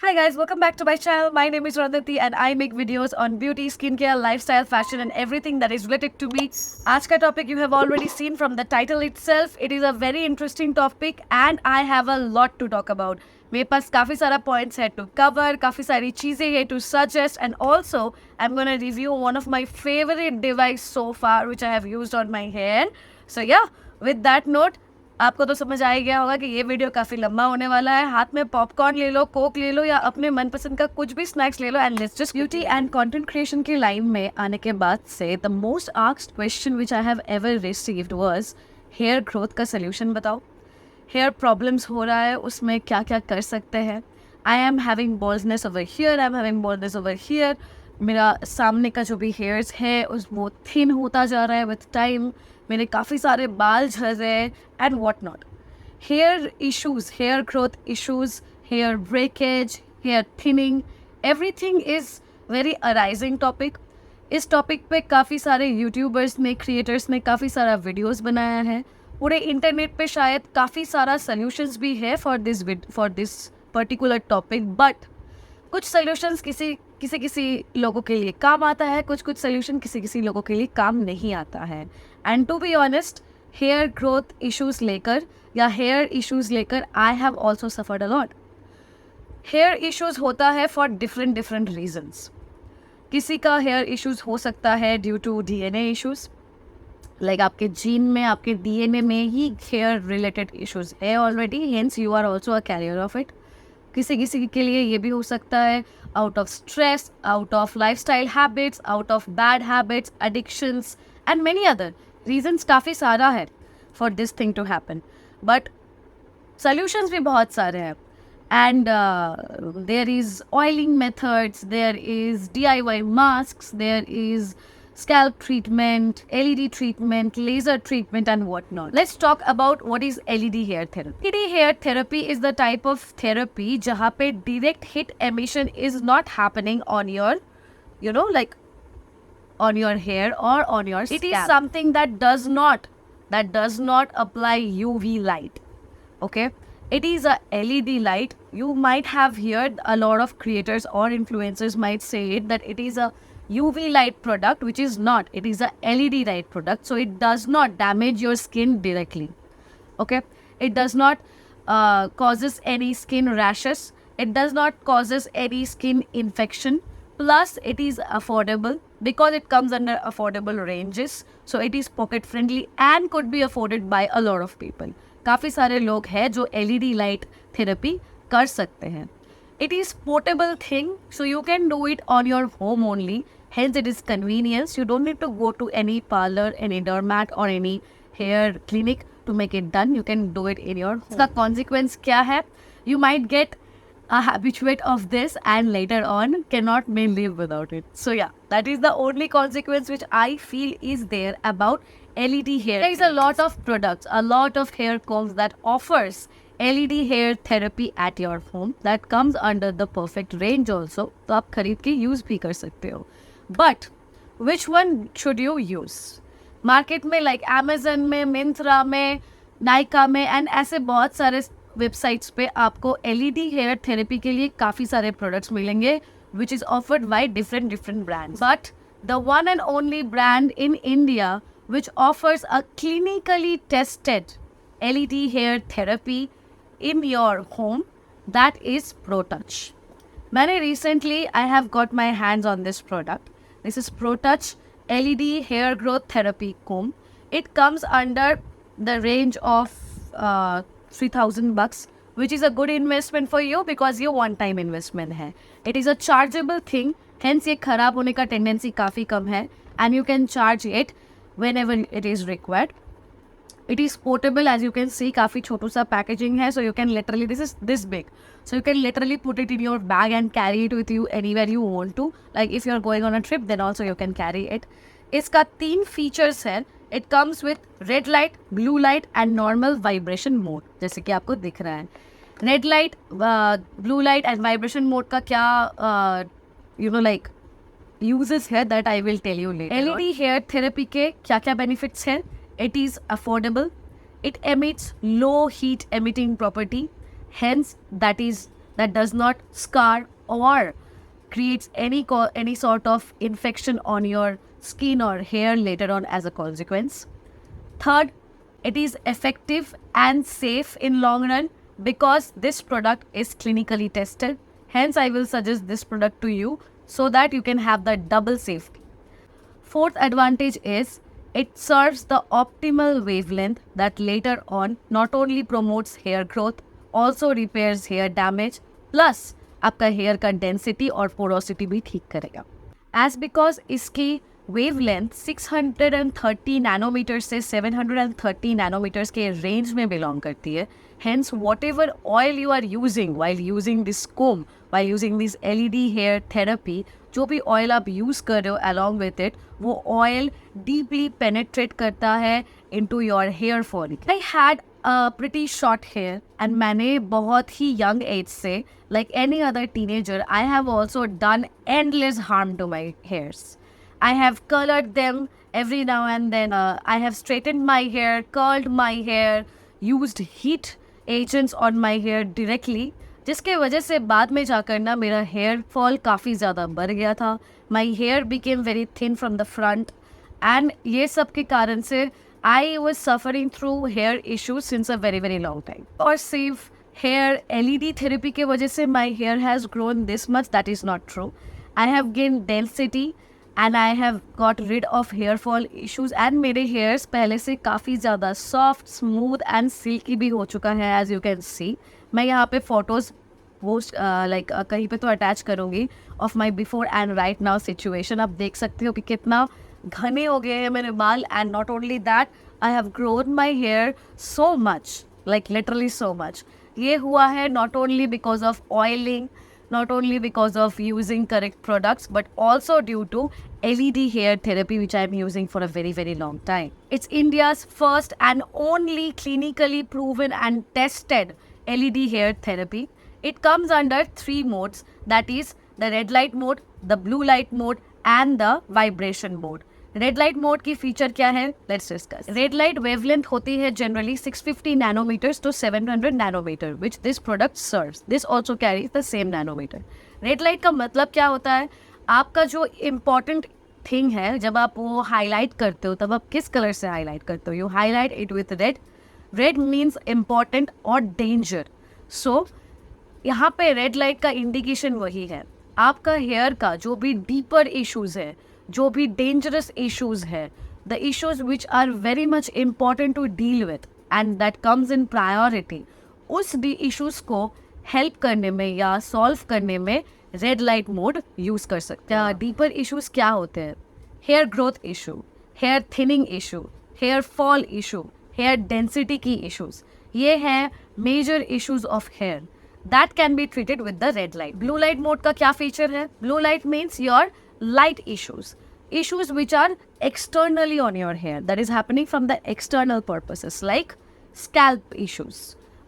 Hi guys, welcome back to my channel. My name is Radhati and I make videos on beauty, skincare, lifestyle, fashion and everything that is related to me. आज का topic you have already seen from the title itself. It is a very interesting topic and I have a lot to talk about. मेरे पास काफ़ी सारा points है to cover, काफ़ी सारी चीज़ें है to suggest and also I'm gonna review one of my favorite device so far which I have used on my hair. So yeah, with that note, आपको तो समझ आ ही गया होगा कि ये वीडियो काफ़ी लंबा होने वाला है. हाथ में पॉपकॉर्न ले लो, कोक ले लो या अपने मनपसंद का कुछ भी स्नैक्स ले लो and let's just beauty and content creation की लाइन में आने के बाद से the most asked question which I have ever received was hair growth का सोल्यूशन बताओ. हेयर प्रॉब्लम्स हो रहा है, उसमें क्या क्या कर सकते हैं. I am having baldness over here, I am having baldness over here. मेरा सामने का जो भी हेयर्स है उस वो थिन होता जा रहा है विथ टाइम. मेरे काफ़ी सारे बाल झड़ रहे हैं and what not. Hair issues, hair growth issues, hair breakage, hair thinning, everything is very arising topic. इस टॉपिक पे काफ़ी सारे यूट्यूबर्स ने, क्रिएटर्स ने काफ़ी सारा वीडियोस बनाया है. पूरे इंटरनेट पे शायद काफ़ी सारा सॉल्यूशंस भी है for this particular topic. But कुछ सॉल्यूशंस किसी लोगों के लिए काम आता है, कुछ सॉल्यूशन किसी लोगों के लिए काम नहीं आता है. And to be honest, hair growth issues लेकर या हेयर इश्यूज़ लेकर I have also suffered a lot. Hair issues होता है फॉर डिफरेंट रीजन्स. किसी का हेयर इश्यूज़ हो सकता है due to DNA issues, like आपके जीन में, आपके DNA में ही हेयर रिलेटेड इश्यूज़ है already, hence you are also a carrier of it. किसी के लिए ये भी हो सकता है out of stress, out of lifestyle habits, out of bad habits, addictions and many other reasons. काफ़ी सारा है for this thing to happen, but solutions भी बहुत सारे हैं. And there is oiling methods, there is DIY masks, there is scalp treatment, LED treatment, laser treatment and whatnot. Let's talk about what is LED hair therapy. LED hair therapy is the type of therapy जहाँ पे direct hit emission is not happening on your, like on your hair or on your scalp. It is something that does not apply UV light. Okay? It is a LED light. You might have heard a lot of creators or influencers might say it that it is a UV light product, which is not. It is a LED light product, so it does not damage your skin directly. Okay, it does not causes any skin rashes. It does not causes any skin infection. Plus, it is affordable because it comes under affordable ranges. So it is pocket friendly and could be afforded by a lot of people. काफ़ी सारे लोग हैं जो LED light therapy कर सकते हैं. It is portable thing, so you can do it on your home only. Hence, it is convenience. You don't need to go to any parlor, any dermat or any hair clinic to make it done. You can do it in your home. The consequence क्या है? You might get a habituate of this and later on cannot may live without it. So yeah, that is the only consequence which I feel is there about LED hair. There is a lot of products, a lot of hair combs that offers LED hair therapy at your home that comes under the perfect range also. तो आप खरीद के use भी कर सकते हो. But which one should you use? Market में like Amazon में, Myntra में, Nykaa में एंड ऐसे बहुत सारे वेबसाइट्स पे आपको LED हेयर थेरेपी के लिए काफ़ी सारे प्रोडक्ट्स मिलेंगे which is offered by different brands. But the one and only brand in India which offers a clinically tested LED hair therapy in your home, that is ProTouch. मैंने recently I have got my hands on this product. This is ProTouch LED hair growth therapy comb. It comes under the range of $3,000, which is a good investment for you because ये one time investment है. It is a chargeable thing, hence ये खराब होने का tendency काफ़ी कम है and you can charge it whenever it is required. It is portable, as you can see. काफ़ी छोटू सा packaging है, so you can literally, this is this big, so you can literally put it in your bag and carry it with you anywhere you want to. Like if you are going on a trip, then also you can carry it. इसका 3 features है. It comes with red light, blue light and normal vibration mode, जैसे कि आपको दिख रहा है. Red light, blue light and vibration mode का क्या like uses है that I will tell you later. LED hair therapy के क्या क्या benefits हैं? It is affordable. It emits low heat emitting property. Hence, that is that does not scar or creates any sort of infection on your skin or hair later on as a consequence. Third, it is effective and safe in long run because this product is clinically tested. Hence, I will suggest this product to you so that you can have the double safety. Fourth advantage is it serves the optimal wavelength that later on not only promotes hair growth, also repairs hair damage, plus आपका hair का density और porosity भी ठीक करेगा. As because इसकी wavelength 630 nanometers से 730 nanometers के range में belong करती है. Hence, whatever oil you are using while using this comb, while using this LED hair therapy, जो भी oil आप use कर रहे हो along with it, वो oil deeply penetrate करता है into your hair follicle. I had a pretty short hair and मैंने बहुत ही young age से, like any other teenager, I have also done endless harm to my hairs. I have colored them every now and then. I have straightened my hair, curled my hair, used heat agents on my hair directly, जिसके वजह से बाद में जाकर ना मेरा hair fall काफ़ी ज़्यादा बढ़ गया था. My hair became very thin from the front and ये सब के कारण से I was suffering through hair issues since a very very long time. और सिर्फ हेयर LED थेरेपी के वजह से my hair has grown this much, that is not true. I have gain density and I have got rid of hair fall issues and मेरे hairs पहले से काफ़ी ज़्यादा सॉफ्ट, स्मूथ एंड सिल्की भी हो चुका है, एज यू कैन सी. मैं यहाँ पे फ़ोटोज़ पोस्ट कहीं पे तो अटैच करूँगी of my before and right now situation. आप देख सकते हो कि कितना घने हो गए हैं मेरे बाल. And not only that, I have grown my hair so much, like literally so much. ये हुआ है not only because of oiling, not only because of using correct products, but also due to LED hair therapy, which I am using for a very, very long time. It's India's first and only clinically proven and tested LED hair therapy. It comes under 3 modes, that is the red light mode, the blue light mode, and the vibration mode. Red light mode की feature क्या है, let's discuss. Red light wavelength होती है generally 650 nanometres to 700 nanometre, which this product serves. This also carries the same nanometre. Red light का मतलब क्या होता है, आपका जो इम्पॉर्टेंट थिंग है, जब आप वो हाईलाइट करते हो तब आप किस कलर से हाईलाइट करते हो, you highlight it with red. Red means important और डेंजर. सो यहाँ पे रेड लाइट का इंडिकेशन वही है. आपका हेयर का जो भी डीपर इश्यूज है, जो भी डेंजरस इश्यूज है, the issues which are very much important to deal with and that comes in priority, उस इश्यूज को हेल्प करने में या सॉल्व करने में रेड लाइट मोड यूज़ कर सकते हैं. डीपर इश्यूज क्या होते हैं, hair growth issue, hair thinning issue, hair fall issue, hair density की इश्यूज, ये हैं major issues of hair that can be treated with the red light. Blue light mode का क्या फीचर है, blue light means your light issues which are externally on your hair, that is happening from the external purposes, like scalp issues.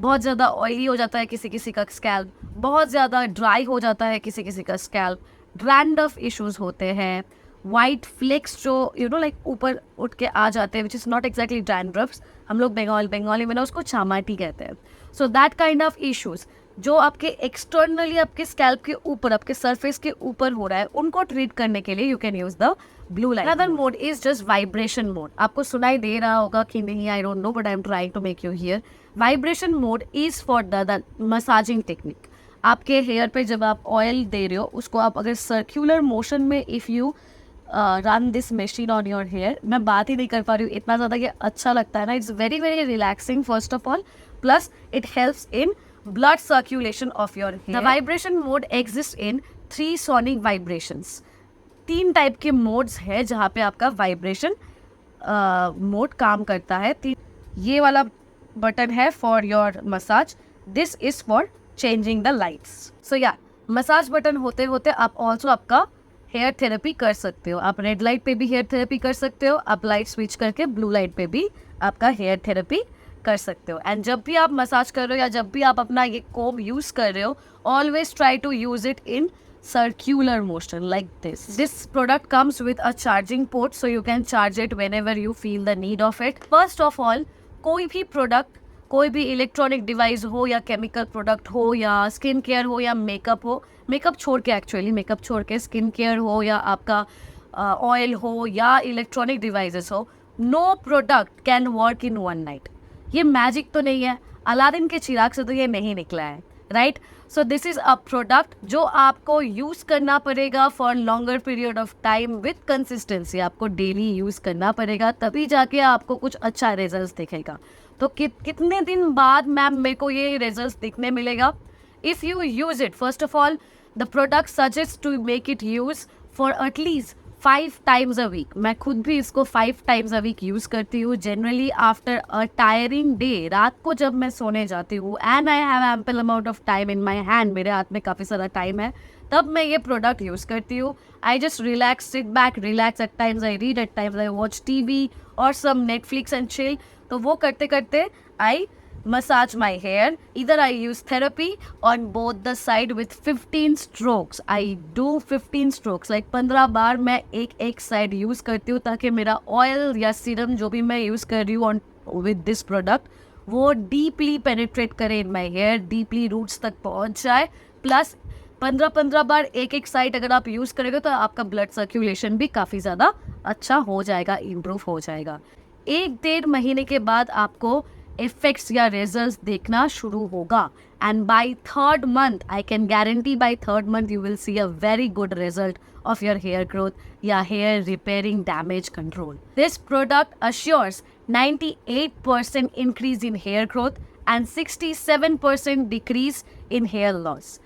बहुत ज़्यादा oily हो जाता है किसी किसी का स्कैल्प, बहुत ज़्यादा ड्राई हो जाता है किसी किसी का स्कैल्प. डैंड्रफ इश्यूज होते हैं, वाइट फ्लेक्स जो लाइक ऊपर उठ के आ जाते हैं, विच इज़ नॉट एग्जैक्टली डैंड्रफ्स, हम लोग बंगाली में ना उसको चामाटी कहते हैं. So that kind of issues जो आपके एक्सटर्नली आपके स्कैल्प के ऊपर, आपके सरफेस के ऊपर हो रहा है, उनको ट्रीट करने के लिए you can use the blue light. Another mode is just vibration mode. आपको सुनाई दे रहा होगा कि नहीं, I don't know, but I am trying to make you hear. Vibration mode is for the massaging technique. आपके हेयर पे जब आप ऑयल दे रहे हो, उसको आप अगर सर्क्यूलर मोशन में if you run this machine on your hair, मैं बात ही नहीं कर पा रही हूँ, इतना ज़्यादा ये अच्छा लगता है ना. It's very very relaxing first of all, plus it helps in blood circulation of your hair. The vibration mode exists in 3 sonic vibrations. 3 type के मोड्स है जहाँ पे आपका वाइब्रेशन मोड काम करता है. ये वाला बटन है for your massage, this is for changing the lights. So या मसाज बटन होते होते आप ऑल्सो आपका हेयर थेरेपी कर सकते हो. आप रेड लाइट पे भी हेयर थेरेपी कर सकते हो, आप लाइट स्विच करके ब्लू लाइट पे भी आपका हेयर थेरेपी कर सकते हो. एंड जब भी आप मसाज कर रहे हो या जब भी आप अपना ये कोम यूज़ कर रहे हो, always try to use it in circular motion like this. This product comes with a charging port, so you can charge it whenever you feel the need of it. First of all, कोई भी product कोई भी electronic device हो या chemical product हो या skin care हो या मेकअप हो, मेकअप छोड़ के, एक्चुअली मेकअप छोड़ के स्किन केयर हो या आपका ऑयल हो या इलेक्ट्रॉनिक डिवाइसेस हो, no product can work in one night. ये मैजिक तो नहीं है, अलादीन के चिराग से तो ये नहीं निकला है, right? So this is a product जो आपको यूज़ करना पड़ेगा for longer period of time with consistency. आपको डेली यूज़ करना पड़ेगा, तभी जाके आपको कुछ अच्छा रिजल्ट दिखेगा. तो कितने दिन बाद मैम मेरे को ये रिजल्ट दिखने मिलेगा? If you use it, first of all the product suggest to make it use for at least 5 times a week. मैं खुद भी इसको 5 times a week यूज़ करती हूँ generally after a tiring day. रात को जब मैं सोने जाती हूँ and I have ample amount of time in my hand, मेरे हाथ में काफ़ी सारा टाइम है, तब मैं ये प्रोडक्ट यूज़ करती हूँ. I just relax, sit back, relax. At times I read, at times I watch TV और सम नेटफ्लिक्स एंड चिल. तो वो करते करते आई massage my hair. Either I use therapy on both the side with 15 strokes. I do 15 strokes. Like 15 बार मैं एक side use करती हूँ ताकि मेरा ऑयल या सीरम जो भी मैं यूज़ कर रही हूँ with this product वो डीपली पेनिट्रेट करे इन माई हेयर, डीपली रूट्स तक पहुँच जाए. प्लस 15 बार एक साइड अगर आप यूज़ करेंगे तो आपका ब्लड सर्कुलेशन भी काफ़ी ज़्यादा अच्छा हो जाएगा, इम्प्रूव हो जाएगा. 1-1.5 महीने के बाद आपको इफेक्ट्स या रिजल्ट्स देखना शुरू होगा. And by 3rd month, I can guarantee by 3rd month you will see a very good result of your hair growth या hair repairing damage control. This product assures 98% increase in hair growth and 67% decrease in hair loss.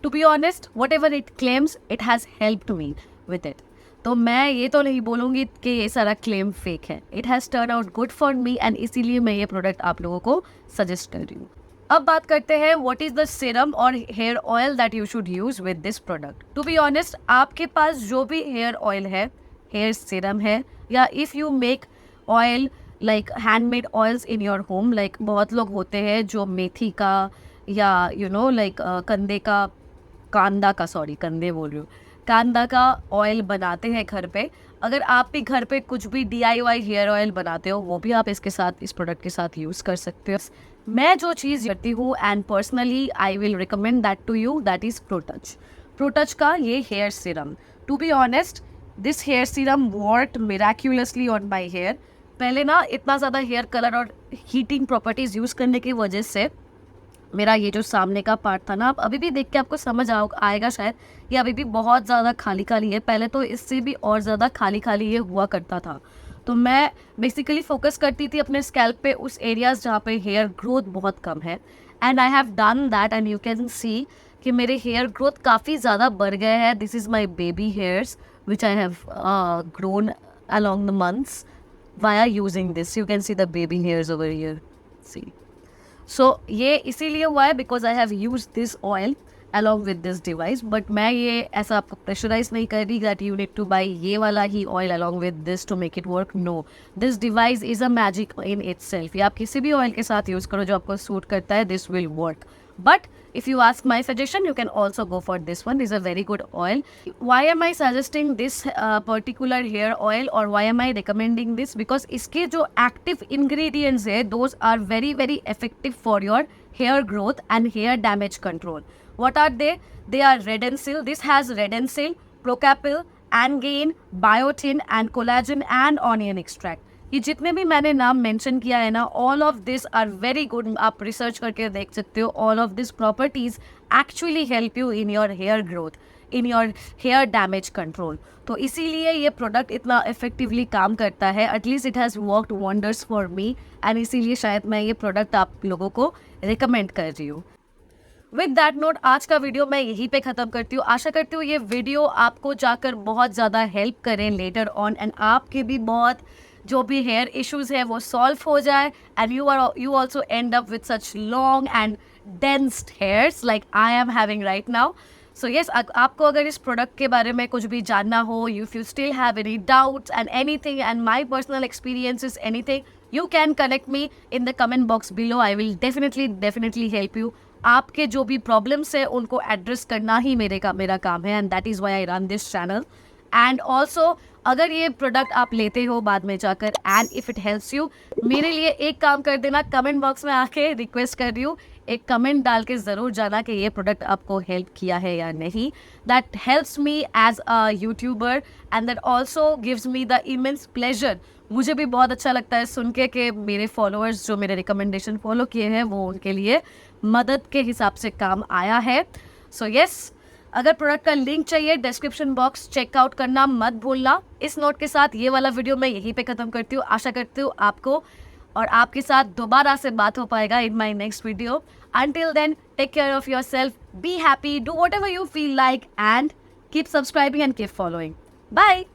To be honest, whatever it claims, it has helped me with it. तो मैं ये तो नहीं बोलूँगी कि ये सारा क्लेम फेक है. It has turn out good for me and इसीलिए मैं ये प्रोडक्ट आप लोगों को सजेस्ट कर रही हूँ. अब बात करते हैं व्हाट इज़ द सीरम और hair oil that you should use with this product. To be honest, आपके पास जो भी हेयर ऑयल है, हेयर सीरम है, या if you make oil like handmade oils in your home, like बहुत लोग होते हैं जो मेथी का या लाइक कंदे बोल रही हूँ, कांदा का ऑयल बनाते हैं घर पे. अगर आप भी घर पे कुछ भी DIY हेयर ऑयल बनाते हो, वो भी आप इसके साथ, इस प्रोडक्ट के साथ यूज़ कर सकते हो. मैं जो चीज़ करती हूँ and personally I will recommend that to you, that is Protouch का ये hair serum. To be honest, this hair serum worked miraculously on my hair. पहले ना इतना ज़्यादा हेयर कलर और हीटिंग प्रॉपर्टीज़ यूज़ करने की वजह से मेरा ये जो सामने का पार्ट था ना, आप अभी भी देख के आपको समझ आएगा शायद, ये अभी भी बहुत ज़्यादा खाली खाली है. पहले तो इससे भी और ज़्यादा खाली खाली ये हुआ करता था. तो मैं बेसिकली फोकस करती थी अपने स्कैल्प पे उस एरियाज़ जहाँ पे हेयर ग्रोथ बहुत कम है. And I have done that and you can see कि मेरे हेयर ग्रोथ काफ़ी ज़्यादा बढ़ गए हैं. This is my baby hairs which I have grown along the months via using this. You can see the baby hairs over here. See. So ये इसीलिए हुआ है because I have use this oil along with this device. But मैं ये ऐसा आपको pressurise नहीं कर रही that you need to buy ये वाला ही oil along with this to make it work. No, this device is a magic in itself. ये आप किसी भी ऑयल के साथ यूज़ करो जो आपको सूट करता है, this will work. But if you ask my suggestion, you can also go for this one. This is a very good oil. Why am I suggesting this particular hair oil or why am I recommending this? Because इसके जो active ingredients है, those are very very effective for your hair growth and hair damage control. What are they? They are Redensil. This has Redensil, Procapil, Angain, Biotin and collagen and onion extract. ये जितने भी मैंने नाम mention किया है ना, all of this are very good. आप research करके देख सकते हो. All of this properties actually help you in your hair growth, in your hair damage control. तो इसीलिए ये प्रोडक्ट इतना इफेक्टिवली काम करता है. At least it has worked wonders for me and इसीलिए शायद मैं ये प्रोडक्ट आप लोगों को रिकमेंड कर रही हूँ. विद दैट नोट, आज का वीडियो मैं यहीं पे ख़त्म करती हूँ. आशा करती हूँ ये वीडियो आपको जाकर बहुत ज़्यादा हेल्प करें लेटर ऑन एंड आपके भी बहुत जो भी हेयर इश्यूज़ है वो सॉल्व हो जाए and you also and up with such long and densed hairs like I am having right now. So yes, आपको अगर इस प्रोडक्ट के बारे में कुछ भी जानना हो, if you still have any doubts and anything and my personal experiences anything, you can connect me in the comment box below. I will definitely help you. आपके जो भी प्रॉब्लम्स है उनको एड्रेस करना ही मेरा काम है and that is why I run this channel. And also अगर ये प्रोडक्ट आप लेते हो बाद में जाकर and if it helps you, मेरे लिए एक काम कर देना, कमेंट बॉक्स में आके रिक्वेस्ट कर रही हूँ, एक कमेंट डाल के ज़रूर जाना कि ये प्रोडक्ट आपको हेल्प किया है या नहीं. That helps me as a YouTuber and that also gives me the immense pleasure. मुझे भी बहुत अच्छा लगता है सुन के कि मेरे फॉलोअर्स जो मेरे रिकमेंडेशन फॉलो किए हैं वो उनके लिए मदद के हिसाब से काम आया है. सो येस, अगर प्रोडक्ट का लिंक चाहिए डिस्क्रिप्शन बॉक्स चेकआउट करना मत भूलना. इस नोट के साथ ये वाला वीडियो मैं यहीं पे ख़त्म करती हूँ. आशा करती हूँ आपको और आपके साथ दोबारा से बात हो पाएगा in my next video. Until then, take care of yourself, be happy, do whatever you feel like, and keep subscribing and keep following. Bye!